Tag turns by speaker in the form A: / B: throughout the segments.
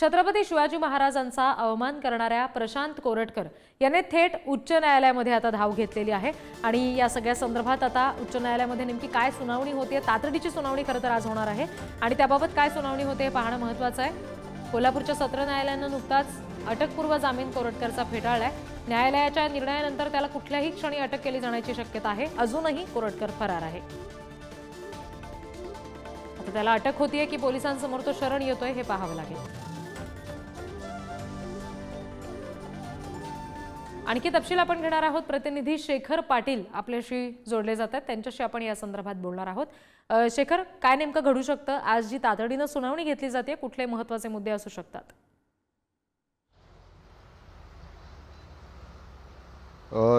A: छत्रपती शिवाजी महाराजांचा अवमान करणाऱ्या प्रशांत कोरटकर याने थेट उच्च न्यायालयामध्ये आता धाव घेतलेली आहे आणि या सगळ्या संदर्भात आता उच्च न्यायालयामध्ये नेमकी काय सुनावणी होते, तातडीची सुनावणी खरं तर आज होणार आहे आणि त्याबाबत काय सुनावणी होते हे पाहणं महत्त्वाचं आहे। कोल्हापूरच्या सत्र न्यायालयानं नुकताच अटकपूर्व जामीन कोरटकरचा फेटाळलाय। न्यायालयाच्या निर्णयानंतर त्याला कुठल्याही क्षणी अटक केली जाण्याची शक्यता आहे। अजूनही कोरटकर फरार आहे। आता त्याला अटक होतीये की पोलिसांसमोर तो शरण येतोय हे पाहावं लागेल। आणखी तपशील आपण घेणार आहोत। प्रतिनिधी शेखर पाटील आपल्याशी जोडले जातात, त्यांच्याशी आपण या संदर्भात बोलणार आहोत। शेखर, काय नेमकं घडू शकतं? आज जी तातडीनं सुनावणी घेतली जाते, कुठले महत्त्वाचे मुद्दे असू शकतात?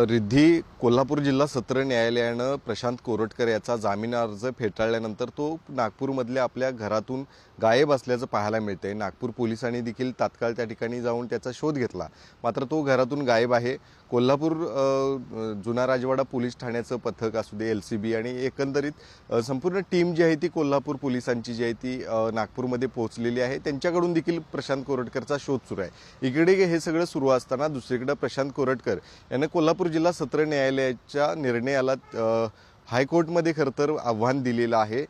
B: रिद्धी, कोल्हापूर जिल्हा सत्र न्यायालयानं प्रशांत कोरटकर याचा जामीन अर्ज फेटाळल्यानंतर तो नागपूरमधल्या आपल्या घरातून गायब असल्याचं पाहायला मिळतंय। नागपूर पोलिसांनी देखील तात्काळ त्या ठिकाणी जाऊन त्याचा शोध घेतला, मात्र तो घरातून गायब आहे। कोल्हापूर जुना राजवाडा पोलीस ठाण्याचं पथक असू दे, LCB आणि एकंदरीत संपूर्ण टीम जी आहे ती कोल्हापूर पोलिसांची जी आहे ती नागपूरमध्ये पोहोचलेली आहे। त्यांच्याकडून देखील प्रशांत कोरटकरचा शोध सुरू आहे। इकडे हे सगळं सुरू असताना दुसरीकडे प्रशांत कोरटकर यानं कोल्हापूर जिल्हा सत्र न्यायालयाच्या निर्णयाला हायकोर्टमध्ये खरं तर आव्हान दिलेलं आहे।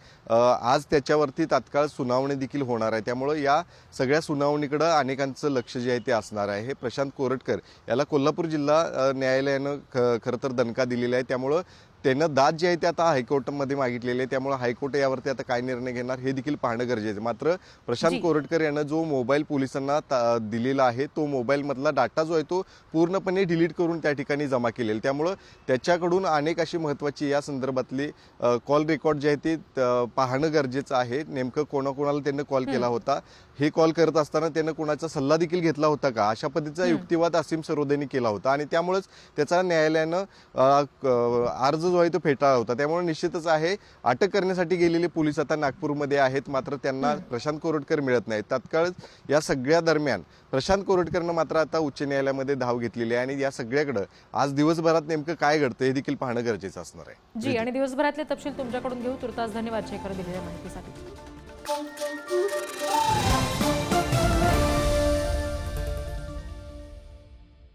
B: आज त्याच्यावरती तात्काळ सुनावणी देखील होणार आहे, त्यामुळे या सगळ्या सुनावणीकडे अनेकांचं लक्ष जे आहे ते असणार आहे। प्रशांत कोरटकर याला कोल्हापूर जिल्हा न्यायालयानं खरं तर दणका दिलेला आहे, त्यामुळे त्यानं दाद जे आहे ते आता हायकोर्टमध्ये मागितलेले आहे, त्यामुळे हायकोर्ट यावरती आता काय निर्णय घेणार हे देखील पाहणं गरजेचं आहे। मात्र प्रशांत कोरटकर यानं जो मोबाईल पोलिसांना दिलेला आहे तो मोबाईलमधला डाटा जो आहे तो पूर्णपणे डिलीट करून त्या ठिकाणी जमा केलेला, त्यामुळे त्याच्याकडून अनेक अशी महत्त्वाची या संदर्भातली कॉल रेकॉर्ड जे आहे ते पाहणं गरजेचं आहे। नेमकं कोणाकोणाला त्यानं कॉल केला होता, हे कॉल करत असताना त्यानं कोणाचा सल्ला देखील घेतला होता का, अशा पद्धतीचा युक्तिवाद असीम सरोदेनी केला होता आणि त्यामुळेच त्याचा न्यायालयानं अर्ज जो आहे तो फेटाळला होता। त्यामुळे निश्चितच आहे अटक करण्यासाठी गेलेले पोलीस आता नागपूरमध्ये आहेत, मात्र त्यांना प्रशांत कोरटकर मिळत नाही। तात्काळ या सगळ्या दरम्यान प्रशांत कोरटकरनं मात्र आता उच्च न्यायालयामध्ये धाव घेतलेली आहे आणि या सगळ्याकडे आज दिवसभरात नेमकं काय घडतं हे देखील पाहणं गरजेचं असणार आहे।
A: जी, आणि दिवसभरातले तपशील तुमच्याकडून घेऊ। तुर्तास धन्यवाद शेखर दिलेल्या माहितीसाठी।